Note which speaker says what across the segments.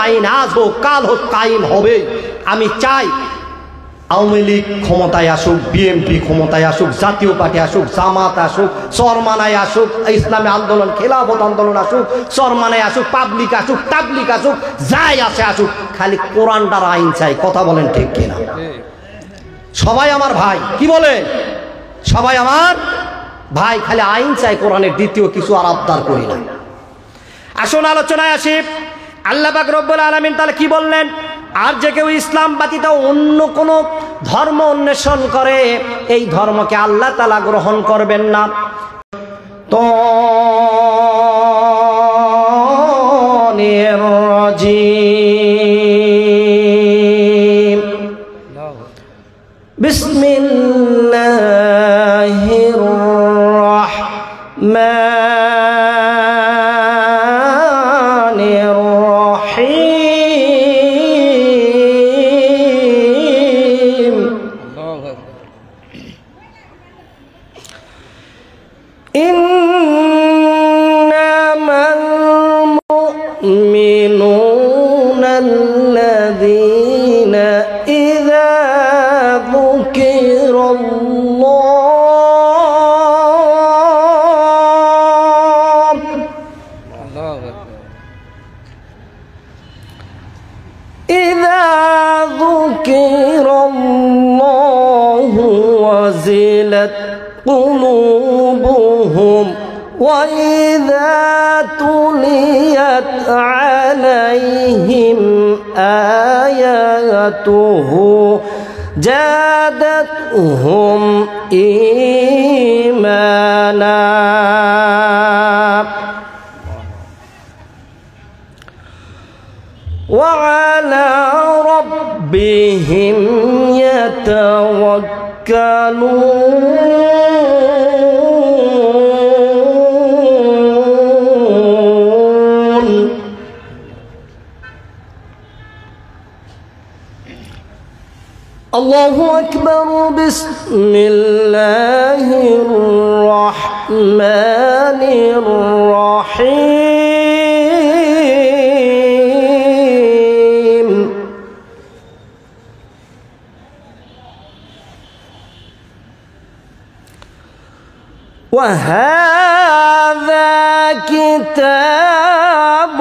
Speaker 1: আইন আজ হোক কাল হোক কায়েম হবে। আমি চাই আওয়ামী লীগ ক্ষমতায় আসুক, বিএনপি ক্ষমতায় আসুক, জাতীয় পার্টি আসুক, জামাত আসুক, চরমানায় আসুক, ইসলামী আন্দোলন, খেলাফত আন্দোলন আসুক, চরমানায় আসুক, পাবলিক আসুক, তাবলিগ আসুক, যাই আসে আসুক, খালি কোরআনটার আইন চাই। কথা বলেন ঠিক কিনা? সবাই আমার ভাই, কি বলে? সবাই আমার ভাই, খালি আইন চাই কোরআনের, দ্বিতীয় কিছু আর আবদার করি না। আসুন আলোচনায় আসি। আল্লাহ পাক রব্বুল আলামিন তাহলে কি বললেন? আর যে কেউ ইসলাম ব্যতীত অন্য কোন ধর্ম অন্বেষণ করে, এই ধর্মকে আল্লাহ তাআলা গ্রহণ করবেন না। তো বিসমিল্লাহির রাহমানির রহিম। ইন্নামাল মুমিনুনা আল্লাযীনা ইযা ذكر الله وجلت قلوبهم وإذا تليت عليهم آياته زادتهم إيمانا وعلى ربهم يتوكلون. الله أكبر. بسم الله الرحمن الرحيم. وهذا كتاب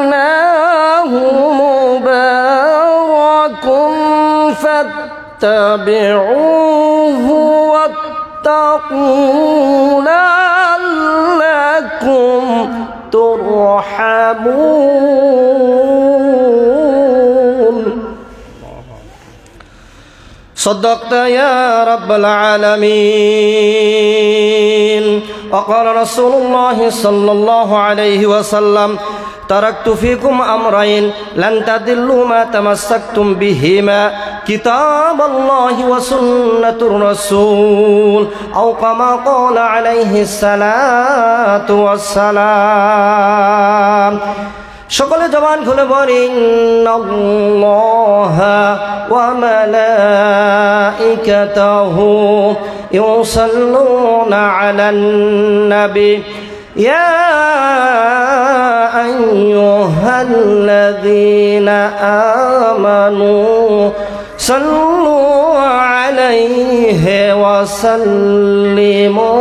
Speaker 1: أنزلناه مبارك فاتبعوه واتقوا لعلكم ترحمون. صدقت يا رب العالمين. وقال رسول الله صلى الله عليه وسلم تركت فيكم أمرين لن تضلوا ما تمسكتم بهما كتاب الله وسنة الرسول أو كما قال عليه الصلاة والسلام. সকলে জবান খুলে বলি ইন্নাল্লাহা ওয়া মালাইকাতাহু ইউসাল্লুনা আলান নবী ইয়া আইয়ুহাল্লাযীনা আমানু সাল্লু আলাইহি ওয়া সাল্লিমু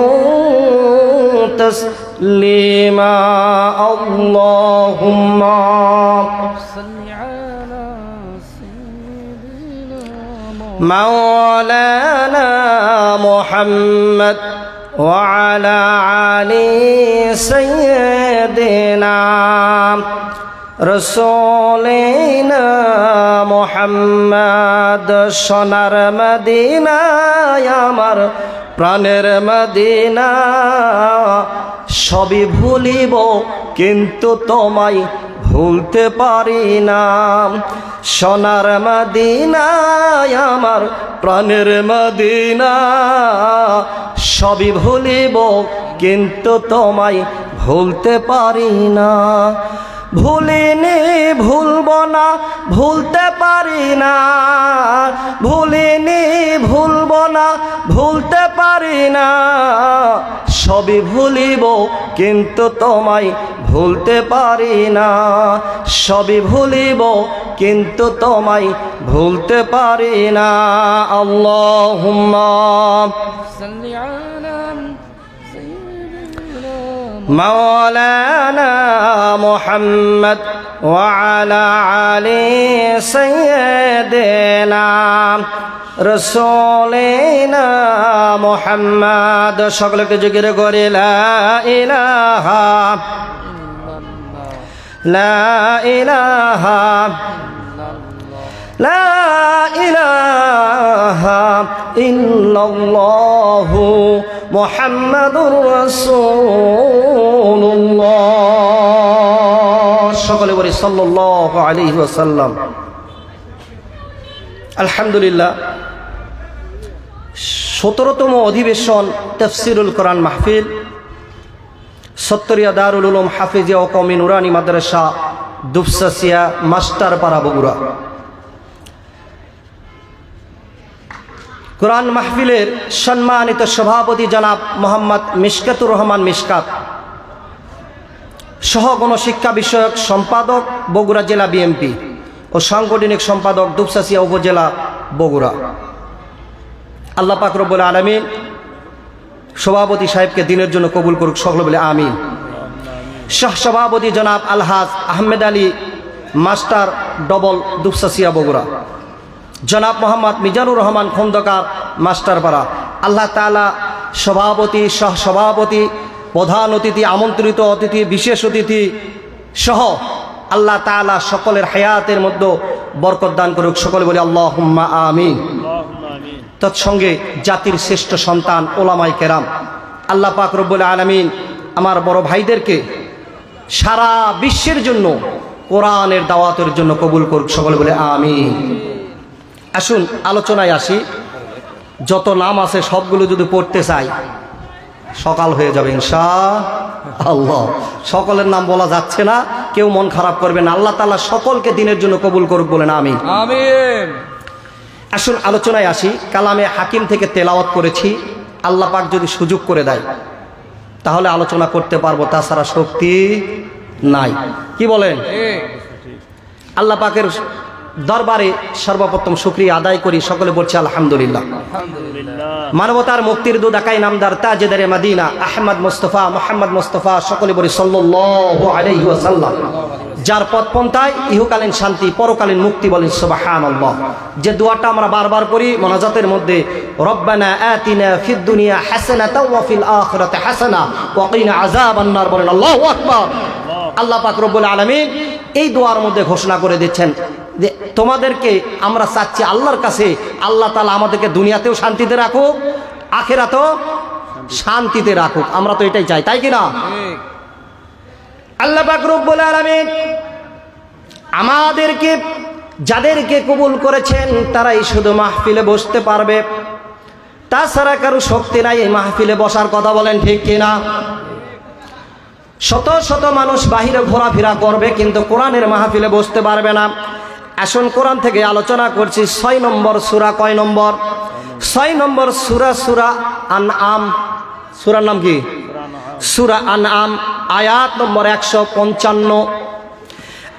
Speaker 1: তাসলিমা. আল্লাহুম্মা সাল্লি আলা সাইয়্যিদিনা মাওলানা মুহাম্মদ ওয়া আলা আলি সাইয়্যিদিনা রাসূলিনা মুহাম্মদ. সোনার মদিনায় আমার প্রাণের মদিনা, সবই ভুলিব কিন্তু তোমায় ভুলতে পারি না. সোনার মদিনায় আমার প্রাণের মদিনা, সবই ভুলিব কিন্তু তোমায় ভুলতে পারি না. ভুলিনি ভুলব না ভুলতে পারি না, ভুলিনি ভুলব না ভুলতে পারি না, সবই ভুলিব কিন্তু তোমায় ভুলতে পারি না, সবই ভুলিব কিন্তু তোমায় ভুলতে পারি না। আল্লাহুম্মা সাল্লি আলা মাওলানা মুহাম্মদ ওয়া আলা আলি সাইয়্যিদিনা রাসূলিনা মুহাম্মদ। সকলকে জিকির করে লা ইলাহা লা ইলাহা লা ইলাহা ইল্লাল্লাহু মুহাম্মাদুর রাসূলুল্লাহ। সকলে বলি সাল্লাল্লাহু আলাইহি ওয়াসাল্লাম। আলহামদুলিল্লাহ, 17তম অধিবেশন তাফসীরুল কোরআন মাহফিল, সত্তরিয়া দারুল উলুম হাফিজিয়া ও কওমি নুরানি মাদ্রাসা, দুপসাসিয়া, মাস্টারপাড়া, বগুড়া। কোরআন মাহফিলের সম্মানিত সভাপতি জনাব মোহাম্মদ মিশকাতুর রহমান মিশকাত, সহ গণশিক্ষা বিষয়ক সম্পাদক বগুড়া জেলা বিএমপি ও সাংগঠনিক সম্পাদক দুপসাসিয়া উপজেলা, বগুড়া। আল্লাহ পাক রব্বুল আলামিন সভাপতি সাহেবকে দিনের জন্য কবুল করুক, সকলে বলে আমিন। সহ সভাপতি জনাব আলহাজ আহমেদ আলী মাস্টার ডবল, দুপসাসিয়া, বগুড়া। জনাব মোহাম্মদ মিজানুর রহমান খন্দকার, মাস্টারপাড়া। আল্লাহ তাআলা সভাপতি, সহ সভাপতি, প্রধান অতিথি, আমন্ত্রিত অতিথি, বিশেষ অতিথি সহ আল্লাহ তাআলা সকলের হায়াতের মধ্যে বরকত দান করুক, সকলে বলি আল্লাহুম্মা আমিন। তৎসঙ্গে জাতির শ্রেষ্ঠ সন্তান ওলামায়ে কেরাম, আল্লাহ পাক রব্বুল আলামিন আমার বড় ভাইদেরকে সারা বিশ্বের জন্য কোরআনের দাওয়াতের জন্য কবুল করুক, সকলে বলে আমিন। আসুন আলোচনায় আসি। যত নাম আছে সবগুলো যদি পড়তে চাই সকাল হয়ে যাবে ইনশাআল্লাহ। সকলের নাম বলা যাচ্ছে না, কেউ মন খারাপ করবে না। আল্লাহ তাআলা সকলকে দিনের জন্য কবুল করুক, বলেন আমিন। আমিন। আসুন আলোচনায় আসি। কালামে হাকিম থেকে তেলাওয়াত করেছি। আল্লাহ পাক যদি সুযোগ করে দেয় তাহলে আলোচনা করতে পারবো, তাছাড়া শক্তি নাই। কি বলেন? আল্লাহ পাকের দরবারে সর্বপ্রথম শুকরিয়া আদায় করি, সকলে বলছি আলহামদুলিল্লাহ। মানবতার মুক্তির দুধাকাই নামদার তাজেদারে মদিনা আহমদ মুস্তফা মোহাম্মদ মুস্তফা, সকলে বলি সাল্লাল্লাহু আলাইহি ওয়াসাল্লাম। যার পথ পন্থায় ইহকালীন শান্তি, পরকালীন মুক্তি, বলেন সুবহানাল্লাহ। যে দোয়াটা আমরা বারবার করি মোনাজাতের মধ্যে, রব্বানা আতিনা ফিদ দুনিয়া হাসানাতাও ওয়া ফিল আখিরাতি হাসানা ওয়া কিনা আযাবান নার, বলেন আল্লাহু আকবার। আল্লাহ পাক রব্বুল আলামিন এই দোয়ার মধ্যে ঘোষণা করে দিচ্ছেন যে তোমাদেরকে আমরা চাচ্ছি আল্লাহর কাছে, আল্লাহ তাআলা আমাদেরকে দুনিয়াতেও শান্তিতে রাখুক, আখিরাতেও শান্তিতে রাখুক। আমরা তো এটাই চাই, তাই কি না? আল্লাহ পাক রব্বুল আলামিন আমাদেরকে, যাদেরকে কবুল করেছেন তারাই শুধু মাহফিলে বসতে পারবে, তাছাড়া কারো শক্তি নাই এই মাহফিলে বসার কথা, বলেন ঠিক কিনা? শত শত মানুষ বাহিরে ঘোরাফেরা করবে কিন্তু কোরআনের মাহফিলে বসতে পারবে না। আসুন কোরআন থেকে আলোচনা করছি। 6 নম্বর সূরা, কয় নম্বর? 6 নম্বর সূরা, সূরা আনআম। সূরার নাম কি? সূরা আনআম, আয়াত নম্বর 155।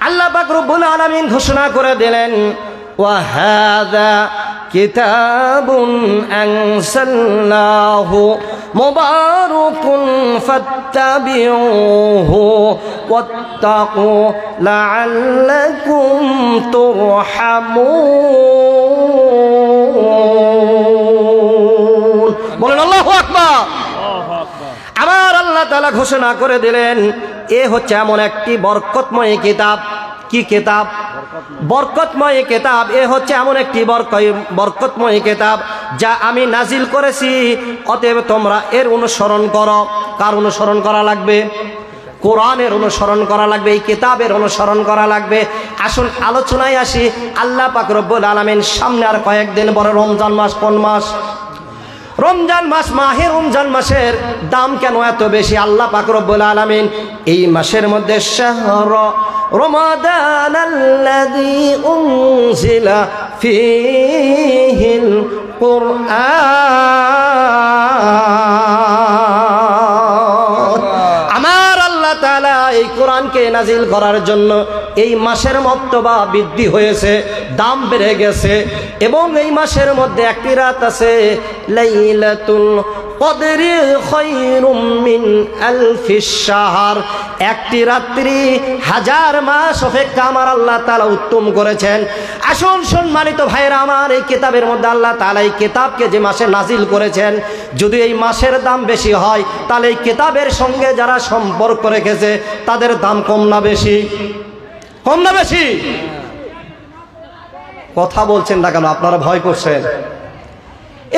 Speaker 1: আল্লাহ পাক রব্বুল আলামিন ঘোষণা করে দিলেন, ওয়া হাযা কিতাবুন আনসালনাহু মুবারাকুন ফাত্তাবিউহু ওয়াত্তাকু লাআল্লাকুম তুরহামুন, বলেন আল্লাহু আকবার। আমার আল্লাহ তাআলা ঘোষণা করে দিলেন এ হচ্ছে এমন একটি বরকতময় কিতাব। কি কিতাব? বরকতময় কিতাব। এ হচ্ছে এমন একটি বরকতময় কিতাব যা আমি নাজিল করেছি, অতএব তোমরা এর অনুসরণ করো। কার অনুসরণ করা লাগবে? কোরআনের অনুসরণ করা লাগবে, এই কিতাবের অনুসরণ করা লাগবে। আসুন আলোচনায় আসি। আল্লাহ পাক রব্বুল আলামিন সামনে আর কয়েকদিন পরে রমজান মাস। কোন মাস? রমজান মাস, মাহে রমজান মাসের দাম কেন এত বেশি? আল্লাহ পাক রব্বুল আলামিন এই মাসের মধ্যে শাহর রমাদানাল্লাযী উনজিলা ফীহিল কুরআন, আমার আল্লাহ তাআলা এই কোরআনকে নাজিল করার জন্য এই মাসের মর্তবা বৃদ্ধি হয়েছে, দাম বেড়ে গেছে। এবং এই মাসের মধ্যে একটি রাত আছে, লাইলাতুল কদরি খায়রুম মিন আলফিশ শাহর, একটি রাত্রি হাজার মাস অপেক্ষা আমার আল্লাহ তাআলা উত্তম করেছেন। আসুন সম্মানিত ভাইরা আমার, এই কিতাবের মধ্যে আল্লাহ তাআলা এই কিতাবকে যে মাসে নাজিল করেছেন, যদি এই মাসের দাম বেশি হয় তাহলে এই কিতাবের সঙ্গে যারা সম্পর্ক রেখেছে তাদের দাম কম না বেশি? কম না বেশি? কথা বলছেন না কেন? আপনারা ভয় করছেন?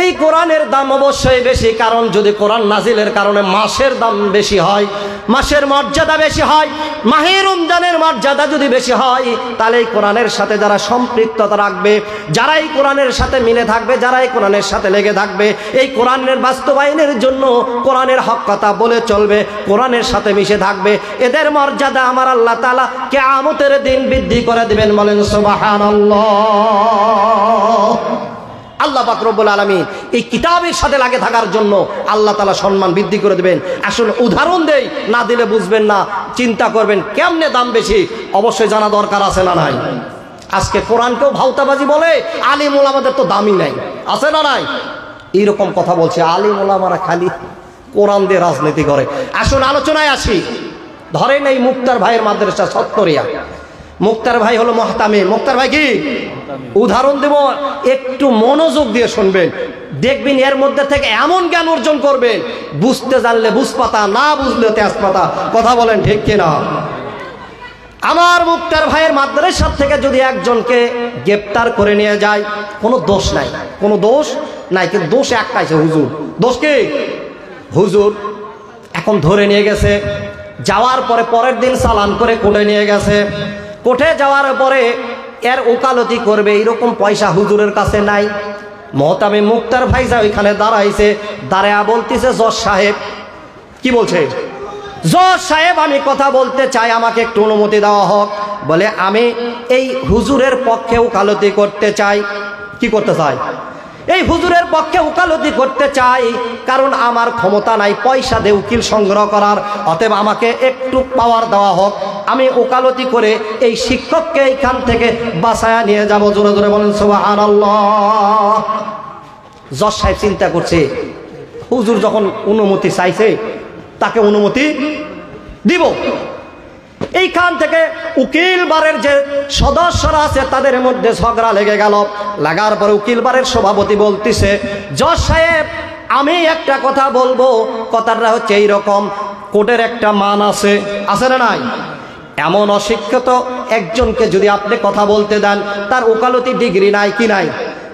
Speaker 1: এই কোরআনের দাম অবশ্যই বেশি, কারণ যদি কোরআন নাজিলের কারণে মাসের দাম বেশি হয়, মাসের মর্যাদা বেশি হয়, মাহে রমজানের মর্যাদা যদি বেশি হয়, তাহলে এই কোরআনের সাথে যারা সম্পৃক্ততা রাখবে, যারা এই কোরআনের সাথে মিলে থাকবে, যারা এই কোরআনের সাথে লেগে থাকবে, এই কোরআনের বাস্তবায়নের জন্য কোরআনের হক কথা বলে চলবে, কোরআনের সাথে মিশে থাকবে, এদের মর্যাদা আমার আল্লাহ তাআলা কিয়ামতের দিন বৃদ্ধি করে দিবেন। বলেন সুবহানাল্লাহ। আল্লাহ পাক রব্বুল আলামিন এই কিতাবের সাথে লাগে থাকার জন্য আল্লাহ তাআলা সম্মান বৃদ্ধি করে দেবেন। আসলে উদাহরণ দেই, না দিলে বুঝবেন না, চিন্তা করবেন কেমনে দাম বেশি, অবশ্যই জানা দরকার আছে না নাই? আজকে কোরআনকেও ভাউতাবাজি বলে, আলিম ওলামাদের তো দামই নাই, আছে না নাই? এইরকম কথা বলছে, আলিম ওলামারা খালি কোরআন দিয়ে রাজনীতি করে। আসুন আলোচনায় আসি। ধরেন এই মুক্তার ভাইয়ের মাদ্রাসা সত্তরিয়া, মুক্তার ভাই হলো মুহতামিম। মুক্তার ভাই কি? উদাহরণ দেব, একটু মনোযোগ দিয়ে শুনবেন, দেখবেন এর মধ্যে থেকে এমন জ্ঞান অর্জন করবেন, বুঝতে জানলে বুঝপাতা, না বুঝলে তেজপাতা। কথা বলেন ঠিক কিনা? আমার মুক্তার ভাইয়ের মাদ্রাসা থেকে যদি একজনকে গ্রেপ্তার করে নিয়ে যায়, কোনো দোষ নাই, কোনো দোষ নাই, কিন্তু দোষ একটাই, হুজুর। দোষ কি? হুজুর। এখন ধরে নিয়ে গেছে, যাওয়ার পরে পরের দিন চালান করে কোর্টে নিয়ে গেছে। কোর্টে যাওয়ার পরে এর ওকালতি করবে, এইরকম পয়সা হুজুরের কাছে নাই। মুহতামিম মুক্তার ভাই যা ওইখানে দাঁড়াইছে, দাঁড়ায়া বলতেছে, জজ সাহেব। কি বলছে? জজ সাহেব, আমি কথা বলতে চাই, আমাকে একটু অনুমতি দেওয়া হোক। বলে, আমি এই হুজুরের পক্ষে ওকালতি করতে চাই। কি করতে চাই? এই হুজুরের পক্ষে ওকালতি করতে চাই, কারণ আমার ক্ষমতা নাই পয়সা দিয়ে উকিল সংগ্রহ করার, অতএব আমাকে একটু পাওয়ার দেওয়া হোক, আমি ওকালতি করে এই শিক্ষককে এইখান থেকে বাঁচায়া নিয়ে যাব। জোরে জোরে বলেন সুবহানাল্লাহ। জজ সাহেব চিন্তা করছে, হুজুর যখন অনুমতি চাইছে, তাকে অনুমতি দিব। এইখান থেকে উকিল বারের যে সদস্যরা আছে তাদের মধ্যে ঝগড়া লেগে গেল। লাগার পরে উকিল বারের সভাপতি বলতেছে, জজ সাহেব, আমি একটা কথা বলবো, কথাটা হচ্ছে এইরকম, কোর্টের একটা মান আছে, আছে না নাই? এমন অশিক্ষিত একজনকে যদি আপনি কথা বলতে দেন, তার ওকালতি ডিগ্রি নাই, কি নাই?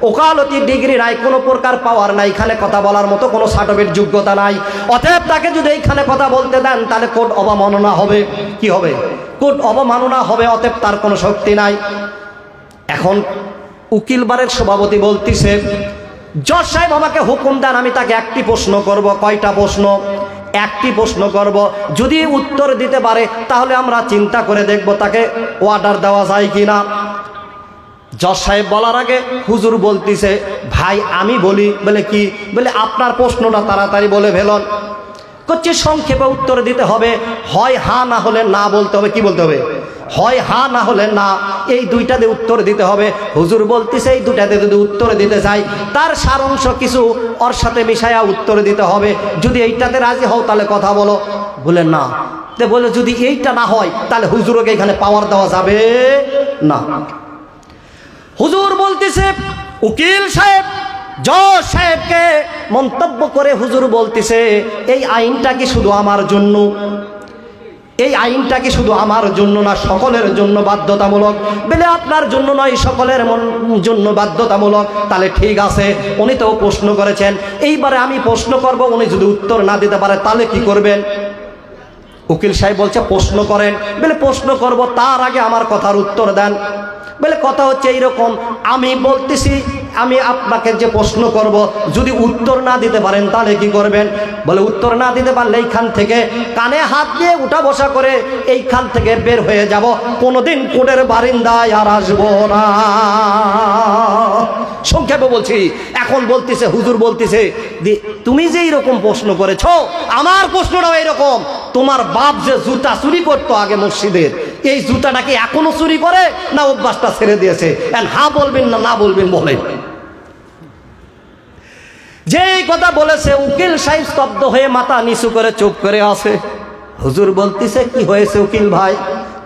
Speaker 1: ওকালতি ডিগ্রি নাই, কোনো প্রকার পাওয়ার নাই, এখানে কথা বলার মতো কোনো সার্টিফিকেট যোগ্যতা নাই। অতএব তাকে যদি এইখানে কথা বলতে দেন, তাহলে কোর্ট অবমাননা হবে। কি হবে? কোর্ট অবমাননা হবে, অতএব তার কোনো শক্তি নাই। এখন উকিল বারের সভাপতি বলতেছে, জজ সাহেব আমাকে হুকুম দেন, আমি তাকে একটি প্রশ্ন করব। কয়টা প্রশ্ন? একটি প্রশ্ন করব। যদি উত্তর দিতে পারে তাহলে আমরা চিন্তা করে দেখব তাকে অর্ডার দেওয়া যায় কিনা। জজ সাহেব বলার আগে হুজুর বলতেছে, ভাই আমি বলি। বলে কি? বলে আপনার প্রশ্নটা তাড়াতাড়ি বলে ফেলুন। করছে সংক্ষেপে উত্তর দিতে হবে, হয় হ্যাঁ না হলে না বলতে হবে। কি বলতে হবে? হয় হ্যাঁ না হলে না, এই দুইটা দিয়ে উত্তর দিতে হবে। হুজুর বলতেছে এই দুইটাতে যদি উত্তর দিতে চাই, তার সারাংশ কিছু ওর সাথে মিশাইয়া উত্তর দিতে হবে। যদি এইটাতে রাজি হও তাহলে কথা বলো। বলে না। বলে যদি এইটা না হয় তাহলে হুজুরকে এখানে পাওয়ার দেওয়া যাবে না। হুজুর বলতেছে, উকিল সাহেব জজ সাহেবকে মন্তব্য করে হুজুর বলতেছে, এই আইনটা কি শুধু আমার জন্য? এই আইনটা কি শুধু আমার জন্য না সকলের জন্য বাধ্যতামূলক? বলে আপনার জন্য নয়, সকলের জন্য বাধ্যতামূলক। তাহলে ঠিক আছে, উনি তো প্রশ্ন করেছেন, এইবারে আমি প্রশ্ন করব, উনি যদি উত্তর না দিতে পারে তাহলে কি করবেন? উকিল সাহেব বলছে প্রশ্ন করেন। বলে প্রশ্ন করব, তার আগে আমার কথার উত্তর দেন। বলে কথা হচ্ছে এইরকম, আমি বলতেছি, আমি আপনাকে যে প্রশ্ন করব, যদি উত্তর না দিতে পারেন তাহলে কি করবেন? বলে উত্তর না দিতে পারলে এইখান থেকে কানে হাত দিয়ে উঠা বসা করে এইখান থেকে বের হয়ে যাব, কোনোদিন কোর্টের বারিন্দায় আর আসবো না। সংক্ষেপে বলছি। এখন বলতেছে, হুজুর বলতেছে, তুমি যে এইরকম প্রশ্ন করেছো, আমার প্রশ্নটাও এইরকম, তোমার বাপ যে জুতা চুরি করতো আগে মসজিদের, এই জুতাটা কি এখনো চুরি করে না অভ্যাসটা ছেড়ে দিয়েছে? হ্যাঁ বলবেন না না বলবেন বলেন। যে কথা বলেছে উকিল সাহেব স্তব্ধ হয়ে মাথা নিচু করে চুপ করে আছে। হুজুর বলতেছে, কি হয়েছে উকিল ভাই?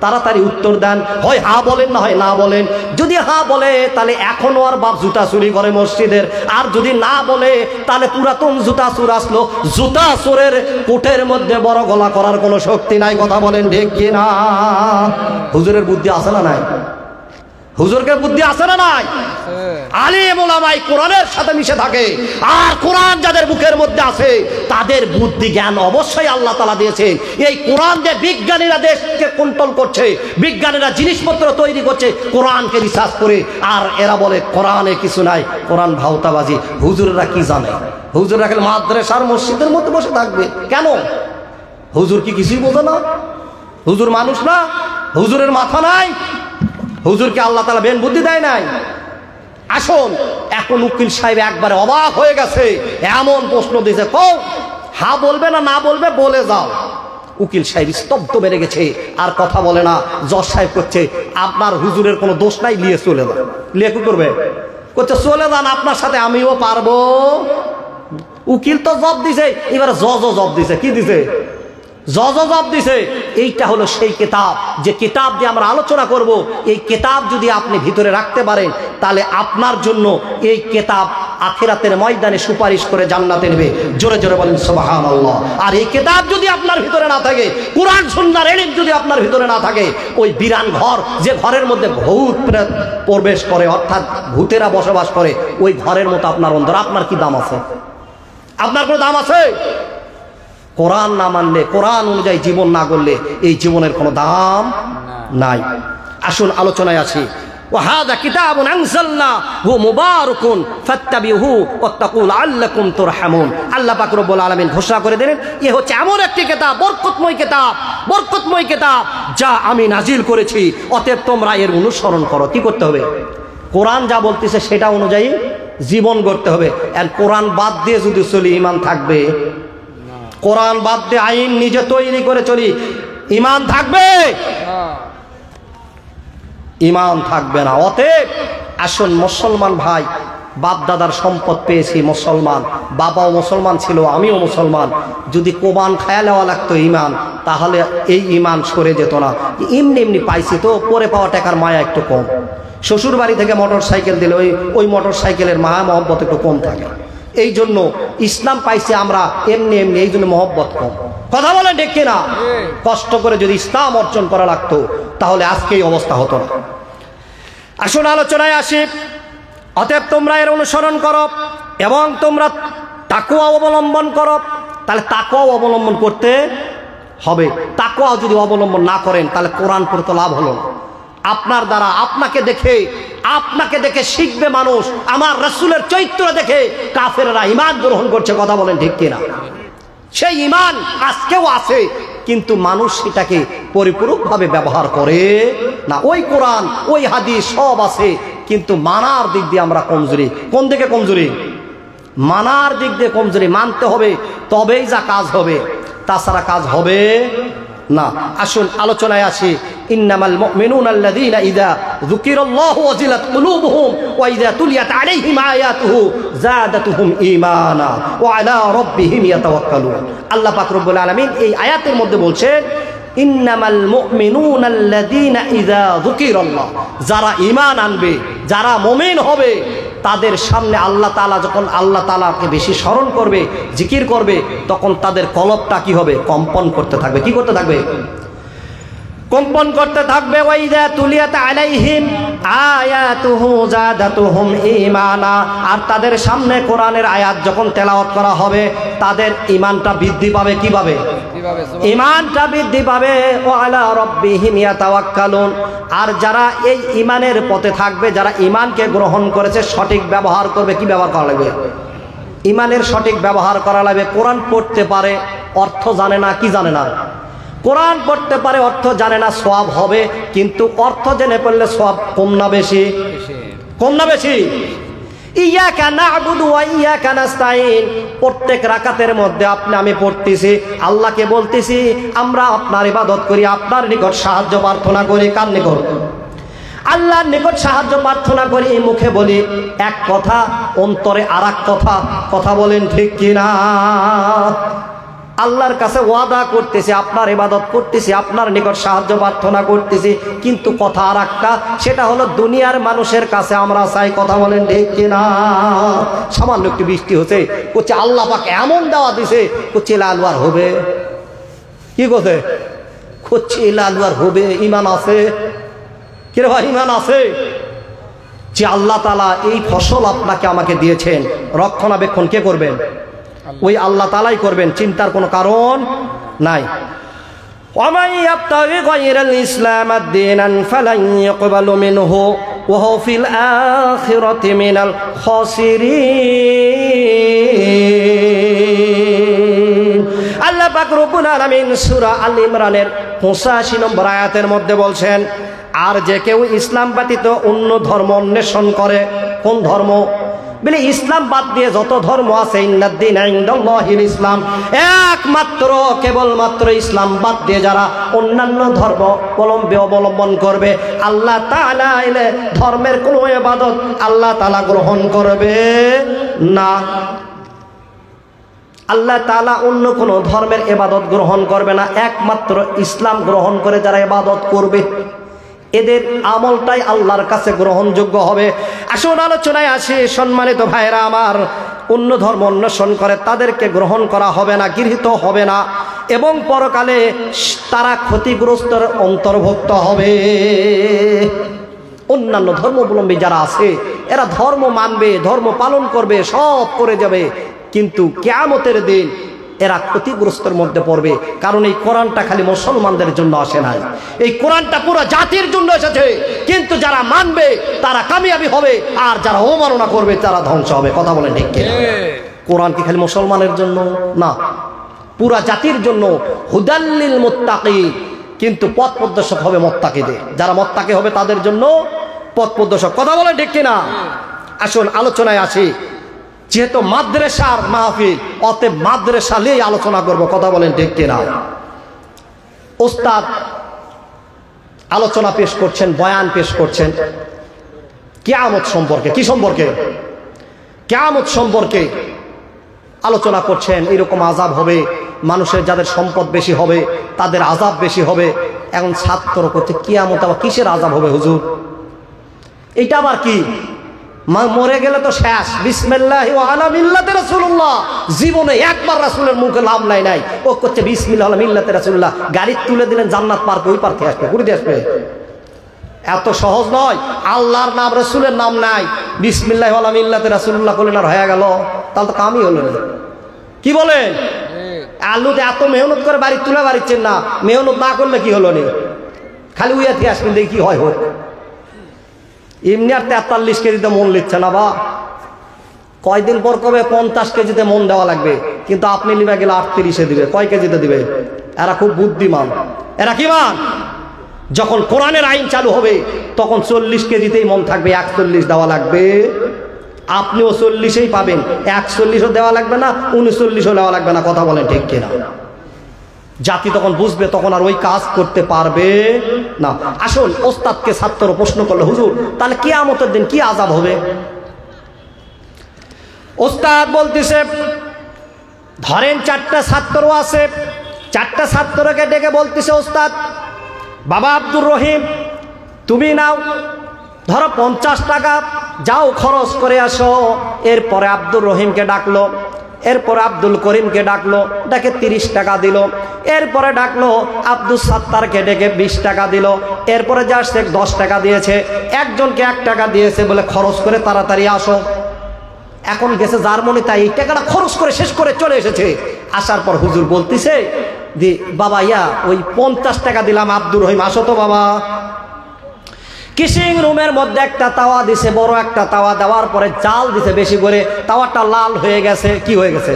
Speaker 1: তাড়াতাড়ি উত্তর দেন, হয় হ্যাঁ বলেন না হয় না বলেন। যদি হ্যাঁ বলে তাহলে এখনো আর বাপ জুতা চুরি করে মসজিদের, আর যদি না বলে তাহলে পুরাতন জুতা চোর আসলো। জুতা চোরের কোটের মধ্যে বড় গলা করার কোনো শক্তি নাই। কথা বলেন ঠিক কিনা? হুজুরের বুদ্ধি আছে না নাই? হুজুরকে বুদ্ধি আছে না নাই? আলেম ওলামাই কোরআনের সাথে মিশে থাকে, আর কোরআন যাদের বুকের মধ্যে আছে তাদের বুদ্ধি জ্ঞান অবশ্যই আল্লাহ তাআলা দিয়েছেন। এই কোরআন দিয়ে বিজ্ঞানীরা দেশকে কন্ট্রোল করছে, বিজ্ঞানীরা জিনিসপত্র তৈরি করছে কোরআনকে রিসার্চ করে, আর এরা বলে কোরআনে কিছু নাই, কোরআন ভাওতাবাজি। হুজুররা কি জানে? হুজুররা খালি মাদ্রাসার মসজিদের মধ্যে বসে থাকবে কেন? হুজুর কি কিছুই বোঝে না? হুজুর মানুষ না? হুজুরের মাথা নাই? হুজুরকে আল্লাহ তাআলা বেন বুদ্ধি দেয় নাই? আসুন, এখন উকিল সাহেব একবারে অবাক হয়ে গেছে, এমন প্রশ্ন দিয়েছে, কও হ্যাঁ বলবে না না বলবে বলে যাও। উকিল সাহেব স্তব্ধ বেড়ে গেছে, আর কথা বলে না। জজ সাহেব করছে, আপনার হুজুরের কোনো দোষ নাই, নিয়ে চলে যান। নিয়ে কি করবে? করছে চলে যান, আপনার সাথে আমিও পারবো। উকিল তো জব দিছে, এবার জজও জব দিছে। কি দিছে? জবাব দিছে। এইটা হলো সেই কিতাব, যে কিতাব দিয়ে আমরা আলোচনা করব। এই কিতাব যদি আপনি ভিতরে রাখতে পারেন তাহলে আপনার জন্য এই কিতাব আখিরাতের ময়দানে সুপারিশ করে জান্নাতে নেবে। জোরে জোরে বলেন সুবহানাল্লাহ। আর এই কিতাব যদি আপনার ভিতরে না থাকে, কোরআন সুন্নাহর ইলম যদি আপনার ভিতরে না থাকে, ওই বিরান ঘর, যে ঘরের মধ্যে ভূত প্রেত প্রবেশ করে, অর্থাৎ ভূতেরা বসবাস করে, ওই ঘরের মতো আপনার অন্তর, আপনার কি দাম আছে? আপনার কোনো দাম আছে? কোরআন না মানলে, কোরআন অনুযায়ী জীবন না করলে এই জীবনের কোনো দাম নাই। আসুন আলোচনায় আসি। ওয়াহাদা কিতাবুন আনজালনাহু মুবারাকুন ফাত্তাবিউহু ওয়াত্তাকু লাআল্লাকুম তুরহামুন। আল্লাহ পাক রব্বুল আলামিন ঘোষণা করে দিলেন, এ হচ্ছে এমন একটি কিতাব, বরকতময় কিতাব, বরকতময় কিতাব, যা আমি নাজিল করেছি, অতএব তোমরা এর অনুসরণ করো। কি করতে হবে? কোরআন যা বলতেছে সেটা অনুযায়ী জীবন গড়তে হবে। আর কোরআন বাদ দিয়ে যদি চলি, ঈমান থাকবে? কোরআন বাদ দিয়ে আইন নিজে তৈরি করে চলি, ঈমান থাকবে? ঈমান থাকবে না। অতএব আসুন মুসলমান ভাই, বাপ দাদার সম্পদ পেয়েছি, মুসলমান, বাবাও মুসলমান ছিল, আমিও মুসলমান। যদি কোরআন খায়া নেওয়া লাগতো ঈমান, তাহলে এই ঈমান সরে যেত না। এমনি এমনি পাইছি তো, পরে পাওয়া টাকার মায়া একটু কম। শ্বশুর বাড়ি থেকে মোটর সাইকেল দিলে ওই মোটর সাইকেলের মায়া মহব্বত একটু কম থাকে। এই জন্য ইসলাম পাইছি আমরা এমনি এমনি, এই জন্য মহব্বত কম। কথা বলেন ঠিক কিনা? কষ্ট করে যদি ইসলাম অর্জন করা লাগতো তাহলে আজকে এই অবস্থা হতো না। আসুন আলোচনায় আসি। অতএব তোমরা এর অনুসরণ করো এবং তোমরা তাকওয়া অবলম্বন করো। তাহলে তাকওয়া অবলম্বন করতে হবে। তাকওয়া যদি অবলম্বন না করেন তাহলে কোরআন পড়তে লাভ হলো না। আপনার দ্বারা আপনাকে দেখে শিখবে মানুষ। আমার রাসূলের চরিত্র দেখে কাফেররা ঈমান গ্রহণ করছে। কথা বলেন ঠিক কিনা? সেই ঈমান আজকেও আছে, কিন্তু মানুষ সেটাকে পরিপূরকভাবে ব্যবহার করে না। ওই কোরআন, ওই হাদিস সব আছে, কিন্তু মানার দিক দিয়ে আমরা কমজোরি। কোন দিকে কমজোরি? মানার দিক দিয়ে কমজোরি। মানতে হবে, তবেই যা কাজ হবে, তাছাড়া কাজ হবে না। আসুন আলোচনায় আসি। ইন্নামাল মুমিনুনা আল্লাযীনা ইযা যুকিরাল্লাহু ওয়াজিলাত কুলুবুহুম ওয়া ইযা তুলিয়াত আলাইহিম আয়াতুহু যাদাতুহুম ঈমানা ওয়া আলা রাব্বিহিম ইয়াতাওয়াক্কালুন। আল্লাহ পাক রব্বুল আলামিন এই আয়াতের মধ্যে বলছেন, ইন্নামাল মুমিনুনা আল্লাযীনা ইযা যুকিরাল্লাহ, যারা ঈমান আনবে, যারা মুমিন হবে, তাদের সামনে আল্লাহ তাআলা, যখন আল্লাহ তাআলাকে বেশি স্মরণ করবে, জিকির করবে, তখন তাদের কলবটা কি হবে? কম্পন করতে থাকবে। কি করতে থাকবে? কম্পন করতে থাকবে। ওয়াইদা তুলিয়াত আলাইহিম আয়াতুহু যাদাতুহুম ঈমানা, আর তাদের সামনে কোরআনের আয়াত যখন তেলাওয়াত করা হবে, তাদের ঈমানটা বৃদ্ধি পাবে। কি পাবে? ইমানটা বৃদ্ধি পাবে। ওয়া আলা রাব্বিহিম ইয়াতাওয়াক্কালুন, আর যারা এই ইমানের পথে থাকবে, যারা ইমানকে গ্রহণ করেছে, সঠিক ব্যবহার করবে। কি ব্যবহার করা লাগবে? ইমানের সঠিক ব্যবহার করা লাগবে। কোরআন পড়তে পারে, অর্থ জানে না। কি জানে না? কোরআন পড়তে পারে, অর্থ জানে না, সওয়াব হবে, কিন্তু অর্থ জেনে পড়লে সওয়াব কম না বেশি? কম না বেশি? ইয়াকা না'বুদু ওয়া ইয়াকা নাস্তাইন, প্রত্যেক রাকাতের মধ্যে আমি পড়তেছি, আল্লাহকে বলতেছি আমরা আপনার ইবাদত করি, আপনার নিকট সাহায্য প্রার্থনা করি। কার নিকট? আল্লাহর নিকট সাহায্য প্রার্থনা করি। মুখে বলি এক কথা, অন্তরে আর এক কথা। কথা বলেন ঠিক কিনা? আল্লাহর কাছে ওয়াদা করতেছি, আপনার ইবাদত করতেছি, আপনার নিকট সাহায্য প্রার্থনা করতেছি, কিন্তু কথা আর একটা, সেটা হলো দুনিয়ার মানুষের কাছে আমরা চাই। কথা বলেন ঠিক কিনা? সামান্য একটু বৃষ্টি হচ্ছে, করছে আল্লাহ পাক এমন দেওয়া দিছে, করছে লালু আর হবে। কি করছে? করছে লালু আর হবে। ইমান আছে? কিরে ভাই, ইমান আছে যে আল্লাহ তাআলা এই ফসল আপনাকে আমাকে দিয়েছেন, রক্ষণাবেক্ষণ কে করবেন? ওই আল্লাহ তাআলাই করবেন, চিন্তার কোনো কারণ নাই। ওয়ামান ইয়াবতাগি গায়রাল ইসলাম দীনান ফালান ইয়াকবালু মিনহু ওয়া হুয়া ফিল আখিরাতি মিনাল খাসিরিন। আল্লাহ পাক রব্বুল আলামিন সূরা আল ইমরানের 85 নম্বর আয়াতের মধ্যে বলছেন, আর যে কেউ ইসলাম ব্যতীত অন্য ধর্ম অন্বেষণ করে। কোন ধর্ম? বলে ইসলাম বাদ দিয়ে যত ধর্ম আছে, ইন্নাদ-দীন ইনদাল্লাহিল ইসলাম, একমাত্র কেবলমাত্র ইসলাম বাদ দিয়ে যারা অন্যান্য ধর্ম অবলম্বন করবে, আল্লাহ তাআলা এলে ধর্মের কোনো ইবাদত আল্লাহ তাআলা গ্রহণ করবে না। আল্লাহ তাআলা অন্য কোনো ধর্মের ইবাদত গ্রহণ করবে না, একমাত্র ইসলাম গ্রহণ করে যারা ইবাদত করবে, এদের আমলটাই আল্লাহর কাছে গ্রহণযোগ্য হবে। আসুন আলোচনায় আসি। সম্মানিত ভাইরা আমার, অন্য ধর্ম অন্বেষণ করে তাদেরকে গ্রহণ করা হবে না, গৃহীত হবে না, এবং পরকালে তারা ক্ষতিগ্রস্তের অন্তর্ভুক্ত হবে। অন্যান্য ধর্মাবলম্বী যারা আছে, এরা ধর্ম মানবে, ধর্ম পালন করবে, সব করে যাবে, কিন্তু কিয়ামতের দিন এরা ক্ষতিগ্রস্তের মধ্যে পড়বে। কারণ এই কোরআনটা খালি মুসলমানদের জন্য আসে নাই, এই কোরআনটা পুরো জাতির জন্য এসেছে। কিন্তু যারা মানবে তারা কামিয়াবি হবে, আর যারা অবমাননা করবে তারা ধ্বংস হবে। কথা বলেন ঠিক কিনা? কোরআন কি খালি মুসলমানের জন্য না, পুরা জাতির জন্য। হুদাল্লিল মুত্তাকিন, কিন্তু পথ প্রদর্শক হবে মুত্তাকিদের। যারা মুত্তাকি হবে তাদের জন্য পথ প্রদর্শক। কথা বলেন ঠিক কিনা? আসুন আলোচনায় আসি। যেহেতু মাদ্রাসার মাহফিল, অতএব মাদ্রাসা নিয়ে আলোচনা করব। কথা বলেন ঠিক কিনা? ওস্তাদ আলোচনা পেশ করছেন, বয়ান পেশ করছেন কিয়ামত সম্পর্কে। কি সম্পর্কে? কিয়ামত সম্পর্কে আলোচনা করছেন। এরকম আযাব হবে, মানুষের যাদের সম্পদ বেশি হবে তাদের আযাব বেশি হবে। এখন ছাত্র করছে কিয়ামত আবার কিসের আযাব হবে হুজুর? এটা আবার কি? মরে গেলে তো শেষ। বিসমিল্লাহি ওয়া আলা মিল্লাতি রাসূলুল্লাহ, জীবনে একবার রাসূলের মুখে নাম নাই। ও করছে বিসমিল্লাহি ওয়া আলা মিল্লাতি রাসূলুল্লাহ, গাড়ি তুলে দিলেন জান্নাত পার, ওই পার থেকে আসবে, ঘুরে আসবে। এত সহজ নয়। আল্লাহর নাম, রাসূলের নাম নাই, বিসমিল্লাহি ওয়া আলা মিল্লাতি রাসূলুল্লাহ করলেন আর হয়ে গেল, তাহলে তো কামই হলো না। কি বলেন? আলুতে এত মেহনত করে বাড়ি তুলে বাড়িচ্ছেন না, মেহনত না করলে কি হলো নি? খালি উইয়া থেকে আসবেন, দেখি কি হয় হোক। এমনি আর 43 কেজিতে মন লিখছে না বা কয়দিন পর কবে 50 কেজিতে মন দেওয়া লাগবে, কিন্তু আপনি নিবে গেলে 38-এ দিবে। কয় কেজিতে দিবে? এরা খুব বুদ্ধিমান। এরা কি মান? যখন কোরআনের আইন চালু হবে তখন 40 কেজিতেই মন থাকবে, 41 দেওয়া লাগবে। আপনিও 40-এই পাবেন, 41ও দেওয়া লাগবে না, 39ও দেওয়া লাগবে না। কথা বলেন ঠিক কিনা? জাতি তখন বুঝবে, তখন আর ওই কাজ করতে পারবে না। আসুন, ওস্তাদকে ছাত্র প্রশ্ন করলো, হুজুর তাহলে কিয়ামতের দিন কি আযাব হবে? ওস্তাদ বলতেছে, ধরেন 4টা ছাত্র আছে, 4টা ছাত্রকে ডেকে বলতেছে, ওস্তাদ বাবা আব্দুর রহিম তুমি নাও ধরো 50 টাকা, যাও খরচ করে আসো। এরপরে আব্দুর রহিমকে ডাকলো, এরপরে আব্দুল করিমকে ডাকলো, ডেকে 30 টাকা দিল। এরপরে ডাকলো আব্দুল সাত্তারকে, ডেকে 20 টাকা দিল। এরপরে যা আসছে 10 টাকা দিয়েছে, একজনকে 1 টাকা দিয়েছে, বলে খরচ করে তাড়াতাড়ি আসো। এখন গেছে জার্মানি, তাই এই টাকাটা খরচ করে শেষ করে চলে এসেছে। আসার পর হুজুর বলতেছে, দি বাবা ইয়া ওই 50 টাকা দিলাম আব্দুর রহিম, আসো তো বাবা। কিসিং রুমের মধ্যে একটা তাওয়া দিছে, বড় একটা তাওয়া, দেওয়ার পরে জাল দিছে বেশি করে, তাওয়াটা লাল হয়ে গেছে। কি হয়ে গেছে?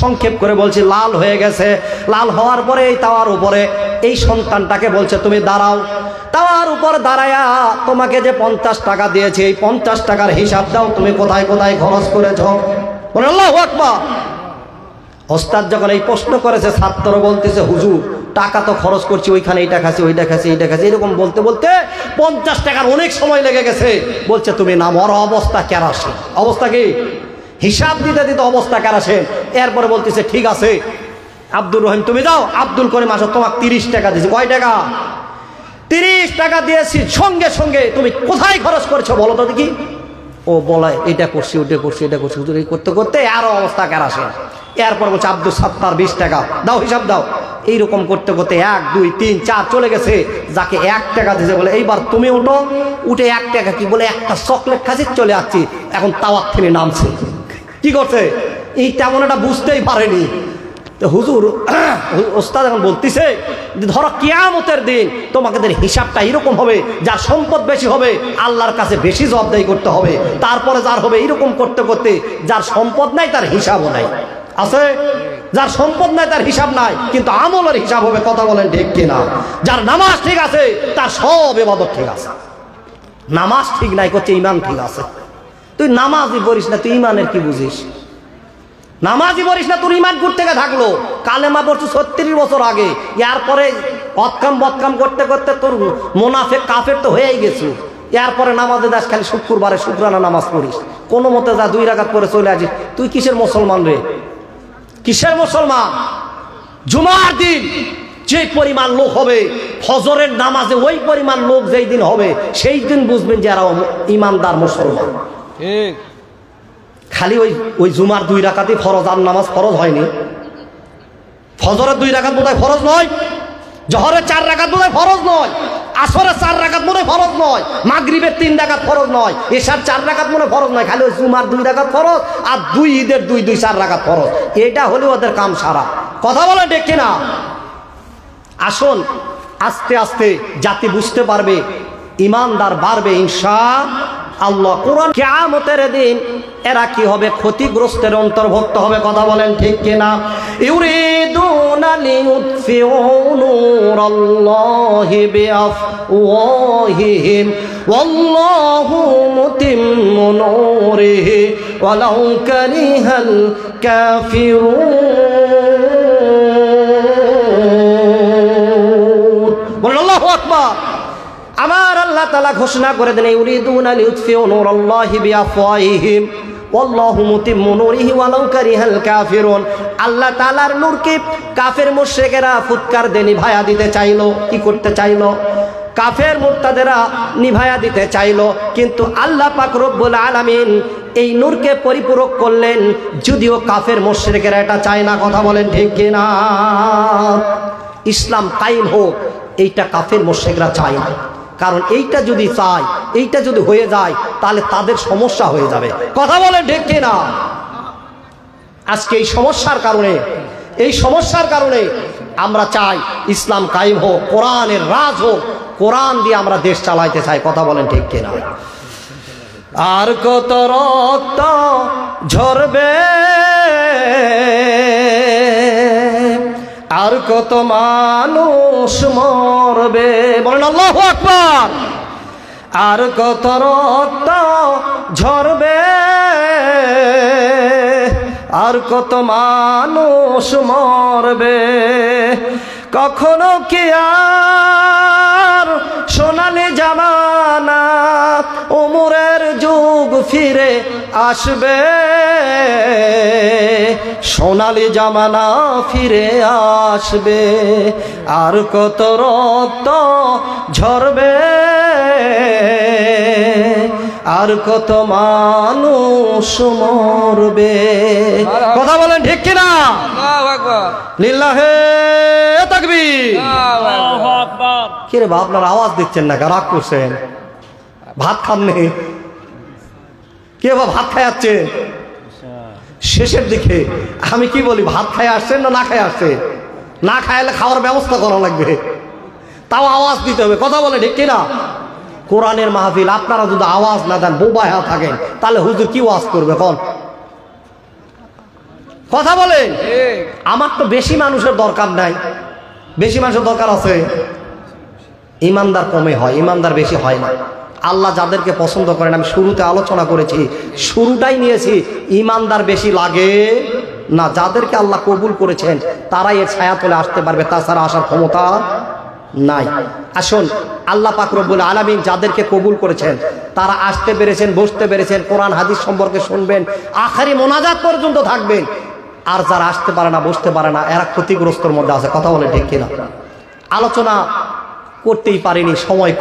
Speaker 1: সংক্ষেপ করে বলছি, লাল হয়ে গেছে। লাল হওয়ার পরে এই তাওয়ার উপরে এই সন্তানটাকে বলছে তুমি দাঁড়াও। তাওয়ার উপর দাঁড়ায়া তোমাকে যে 50 টাকা দিয়েছে, এই 50 টাকার হিসাব দাও, তুমি কোথায় কোথায় খরচ করেছ। বলে আল্লাহু আকবার। ওস্তাদ যখন এই প্রশ্ন করেছে, ছাত্র বলতেছে হুজুর টাকা তো খরচ করছি, ওইখানে এইটা খাচ্ছি, ওইটা খাচ্ছি, এইটা খাচ্ছি, এরকম বলতে বলতে 50 টাকার অনেক সময় লেগে গেছে। বলছে তুমি নাম, ওর অবস্থা কেরাসিন। অবস্থা কি? হিসাব দিতে দিতে অবস্থা কেরাসিন। এরপরে বলতেছে ঠিক আছে আব্দুর রহিম তুমি যাও, আব্দুল করিম আসো, তোমাকে 30 টাকা দিয়েছি। কয় টাকা? 30 টাকা দিয়েছি। সঙ্গে সঙ্গে তুমি কোথায় খরচ করছো বলো তো দেখি। ও বলায় এটা করছি, ওটা করছি, এটা করছি, এই করতে করতে আরো অবস্থা কেরাসিন। এরপর বলছে আব্দুল সাত্তার 20 টাকা দাও, হিসাব দাও। এইরকম করতে করতে 1 2 3 4 চলে গেছে। যাকে 1 টাকা দিয়েছে বলে এইবার তুমি উঠো। উঠে 1 টাকা কি বলে একটা চকলেট খাচ্ছি, চলে যাচ্ছি। এখন তাওয়ার থেকে নামছে। কি করছে? এই তেমন একটা বুঝতেই পারেনি। তো হুজুর ওস্তাদ এখন বলতেছে ধরো কিয়ামতের দিন তোমাদের হিসাবটা এরকম হবে, যার সম্পদ বেশি হবে আল্লাহর কাছে বেশি জবাবদাহি করতে হবে, তারপরে যার হবে এরকম করতে করতে যার সম্পদ নাই তার হিসাবও নাই। আছে যার সম্পদ নাই তার হিসাব নাই, কিন্তু আমলের হিসাব হবে। কথা বলেন ঠিক কিনা? যার নামাজ ঠিক আছে তার সব ইবাদত ঠিক আছে। নামাজ ঠিক নাই করছে, ইমান ঠিক আছে। তুই নামাজই পড়িস না, তুই ইমানের কি বুঝিস? নামাজই পড়িস না, তোর ইমান কোথা থেকে থাকলো? কালেমা পড়ছো 36 বছর আগে, এরপরে অৎকাম বৎকাম করতে করতে তোর মুনাফিক কাফের তো হয়েই গেছো। এরপরে নামাজে দাস খালি শুক্রবারে শুক্রানা নামাজ পড়িস, কোনো মতে যা 2 রাকাত করে চলে আসিস। তুই কিসের মুসলমান রে? কিসের মুসলমান? জুমার দিন যে পরিমাণ লোক হবে ফজরের নামাজে, ওই পরিমাণ লোক যেই দিন হবে সেই দিন বুঝবেন যে এরা ইমানদার মুসলমান।
Speaker 2: ঠিক।
Speaker 1: খালি ওই জুমার 2 রাকাতই ফরজ, আর নামাজ ফরজ হয়নি। ফজরের 2 রাকাত বোধহয় ফরজ নয়, জহরের 4 রাকাত বোধহয় ফরজ নয়, আসরের 4 রাকাত মনে ফরজ নয়, মাগরিবের 3 রাকাত ফরজ নয়, এশার 4 রাকাত মনে ফরজ নয়, খালি ওই জুমার 2 রাকাত ফরজ, আর 2 ঈদের 2 4 রাকাত ফরজ। এটা হলে ওদের কাম সারা। কথা বলে ঠিক কিনা? আসুন আস্তে আস্তে জাতি বুঝতে পারবে, ইমানদার বাড়বে ইনশাআল্লাহ। কোরআন কিয়ামতের দিন এরা কি হবে? ক্ষতিগ্রস্তের অন্তর্ভুক্ত হবে। কথা বলেন ঠিক কিনা? ইউরিদুনা লিইউতফিউ নূরাল্লাহি বিআফওয়াহিহিম ওয়াল্লাহু মুতিম্মু নূরিহি ওয়ালাউ কারিহাল কাফিরুন। বলেন আল্লাহু আকবার। আমার আল্লাহ তাআলা ঘোষণা করে দেন ইউরিদুনা লিইউতফিউ নূরাল্লাহি বিআফওয়াহিহিম ওয়াল্লাহু মুতিম্মু নূরিহি ওয়ালাউ কারিহাল কাফিরুন। আল্লাহ তাআলার নূরকে কাফের মুশরিকেরা ফুৎকার দিয়ে নিভায়া দিতে চাইলো। কি করতে চাইলো? কাফের মুরতাদেরা নিভায়া দিতে চাইলো, কিন্তু আল্লাহ পাক রব্বুল আলামিন এই নূরকে পরিপূরক করলেন, যদিও কাফের মুশরিকেরা এটা চায় না। কথা বলেন ঠিক কিনা? ইসলাম কায়েম হোক এইটা কাফের মুশরিকরা চায় না, কারণ এইটা যদি চায়, এইটা যদি হয়ে যায় তাহলে তাদের সমস্যা হয়ে যাবে। কথা বলেন ঠিক কিনা? আজকে এই সমস্যার কারণে আমরা চাই ইসলাম কায়েম হোক, কোরআনের রাজ হোক, কোরআন দিয়ে আমরা দেশ চালাইতে চাই। কথা বলেন ঠিক কিনা? আর কত রক্ত ঝরবে, আর কত মানুষ মরবে। বলেন আল্লাহু আকবার। আর কত রক্ত ঝরবে, আর কত মানুষ মরবে। কখনো কি আর সোনালি জামানা ওমরের যুগ ফিরে আসবে? সোনালি জামানা ফিরে আসবে। আর কত রক্ত ঝরবে, আর কত মানুষ মরবে। কথা বলেন ঠিক কিনা? লিল্লাহে তাকবীর। কি রে বাপ, আপনার আওয়াজ দিচ্ছেন না, রাগ করছেন? ভাত খাননি? কে বা ভাত খাই যাচ্ছে শেষের দিকে? আমি কি বলি, ভাত খাই আসছেন না না খাই আসছেন? না খাইলে খাওয়ার ব্যবস্থা করা লাগবে, তাও আওয়াজ দিতে হবে। কথা বলে ঠিক কিনা? কোরআনের মাহফিল আপনারা যদি আওয়াজ না দেন, বোবায়া থাকেন, তাহলে হুজুর কি ওয়াজ করবে? কোন কথা বলেন? আমার তো বেশি মানুষের দরকার নাই, বেশি মানুষের দরকার আছে। ইমানদার কমে হয়, ইমানদার বেশি হয় না। আল্লাহ যাদেরকে পছন্দ করেন, আমি শুরুতে আলোচনা করেছি, শুরুটাই নিয়েছি, ইমানদার বেশি লাগে না। যাদেরকে আল্লাহ কবুল করেছেন তারাই এর ছায়া তলে আসতে পারবে, তাছাড়া আসার ক্ষমতা নাই। আসুন, আল্লাহ পাক রব্বুল আলামিন যাদেরকে কবুল করেছেন তারা আসতে পেরেছেন, বসতে পেরেছেন, কোরআন হাদিস সম্পর্কে শুনবেন, আখেরি মোনাজাত পর্যন্ত থাকবেন। আর যারা আসতে পারে না, বসতে পারে না, এরা ক্ষতিগ্রস্তর মধ্যে আছে। কথা বলে ঠিক কিনা? আলোচনা করতেই পারিনি, সময়